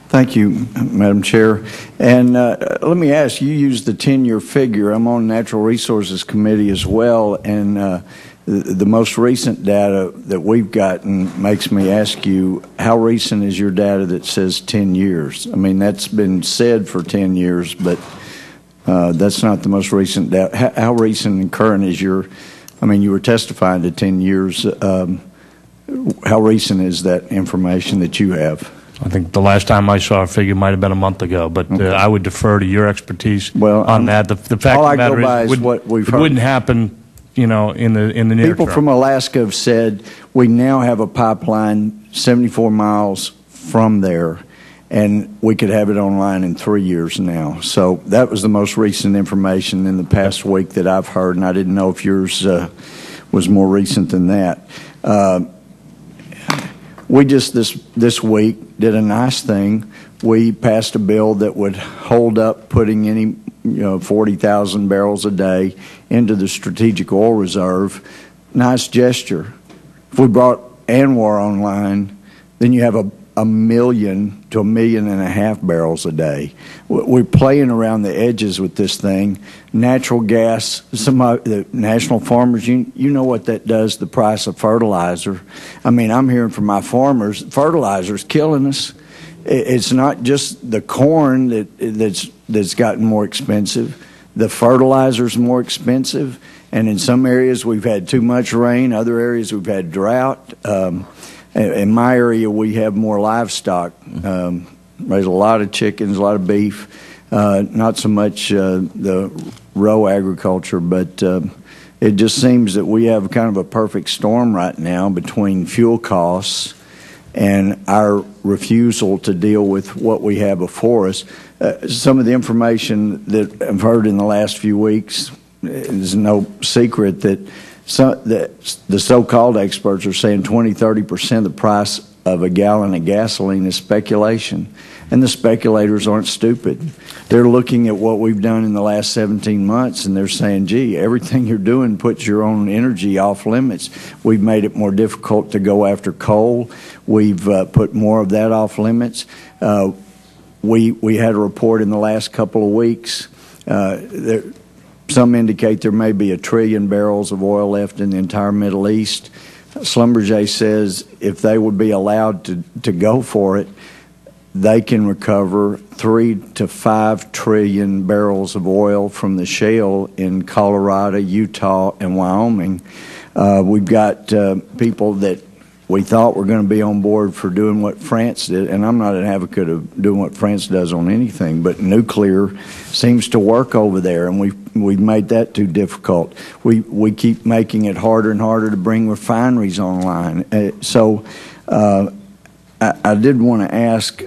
Thank you, Madam Chair. And let me ask, you used the 10-year figure. I'm on Natural Resources Committee as well, and the most recent data that we've gotten makes me ask you, how recent is your data that says 10 years? I mean, that's been said for 10 years, but that's not the most recent data. How recent and current is your, I mean, you were testifying to 10 years. How recent is that information that you have? I think the last time I saw a figure might have been a month ago, but I would defer to your expertise on that. The fact all of the I go matter by is is what we've it heard. wouldn't happen, you know, in the near People term. from Alaska have said we now have a pipeline 74 miles from there, and we could have it online in 3 years now. So that was the most recent information in the past week that I've heard, and I didn't know if yours was more recent than that. We just this week did a nice thing. We passed a bill that would hold up putting any 40,000 barrels a day into the strategic oil reserve. Nice gesture. If we brought ANWR online, then you have a million to 1.5 million barrels a day. We're playing around the edges with this thing. Natural gas, the national farmers, you know what that does, the price of fertilizer. I mean, I'm hearing from my farmers, fertilizer's killing us. It's not just the corn that's gotten more expensive. The fertilizer's more expensive, and in some areas we've had too much rain, other areas we've had drought. In my area, we have more livestock. Raise a lot of chickens, a lot of beef. Not so much the row agriculture, but it just seems that we have kind of a perfect storm right now between fuel costs and our refusal to deal with what we have before us. Some of the information that I've heard in the last few weeks is no secret that the so-called experts are saying 20–30% of the price of a gallon of gasoline is speculation. And the speculators aren't stupid. They're looking at what we've done in the last 17 months, and they're saying, gee, everything you're doing puts your own energy off limits. We've made it more difficult to go after coal. We've put more of that off limits. We had a report in the last couple of weeks. Some indicate there may be 1 trillion barrels of oil left in the entire Middle East. Schlumberger says if they would be allowed to go for it, they can recover 3 to 5 trillion barrels of oil from the shale in Colorado, Utah, and Wyoming. We've got people that we thought were going to be on board for doing what France did, and I'm not an advocate of doing what France does on anything, but nuclear seems to work over there, and we've made that too difficult. We keep making it harder and harder to bring refineries online. So I did want to ask,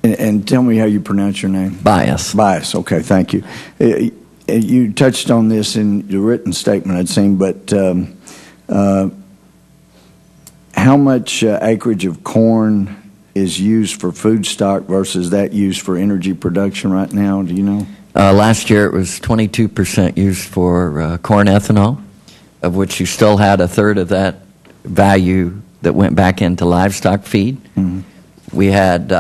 and tell me how you pronounce your name. Bias. Bias, okay, thank you. You touched on this in your written statement, I'd seen, but how much acreage of corn is used for food stock versus that used for energy production right now? Do you know? Last year it was 22% used for corn ethanol, of which you still had a third of that value that went back into livestock feed. Mm-hmm. We had,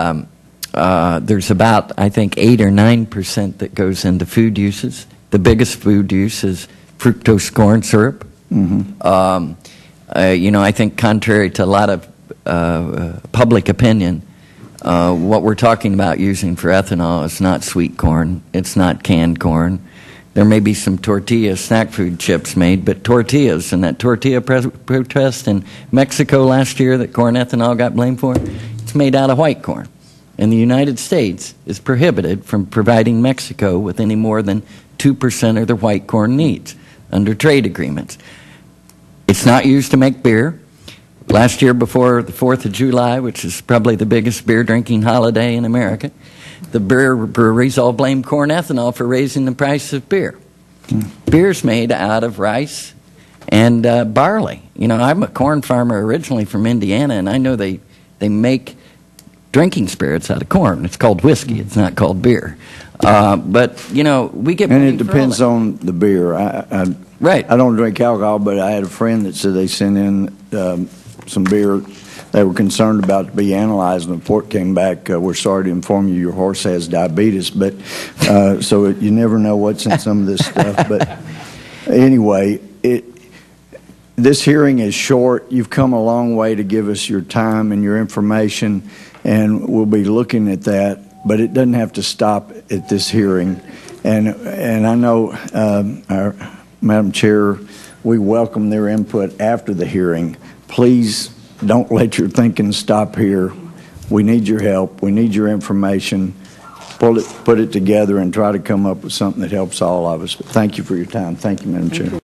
there's about, I think, 8 or 9% that goes into food uses. The biggest food use is fructose corn syrup. Mm-hmm. I think contrary to a lot of public opinion, what we're talking about using for ethanol is not sweet corn. It's not canned corn. There may be some tortilla snack food chips made, but tortillas, and that tortilla protest in Mexico last year that corn ethanol got blamed for, it's made out of white corn. And the United States is prohibited from providing Mexico with any more than 2% of their white corn needs under trade agreements. It's not used to make beer. Last year, before the 4th of July, which is probably the biggest beer drinking holiday in America, the beer breweries all blamed corn ethanol for raising the price of beer. Beer's made out of rice and barley. I'm a corn farmer originally from Indiana, and I know they make drinking spirits out of corn. It's called whiskey. It's not called beer. But we get. And it depends on the beer. Right. I don't drink alcohol, but I had a friend that said they sent in some beer they were concerned about to be analyzed, and the report came back, we're sorry to inform you your horse has diabetes, but so you never know what's in some of this stuff. But anyway, this hearing is short. You've come a long way to give us your time and your information, and we'll be looking at that, but it doesn't have to stop at this hearing. And I know, our Madam Chair, we welcome their input after the hearing. Please don't let your thinking stop here. We need your help. We need your information. Put it together and try to come up with something that helps all of us. But thank you for your time. Thank you, Madam Chair.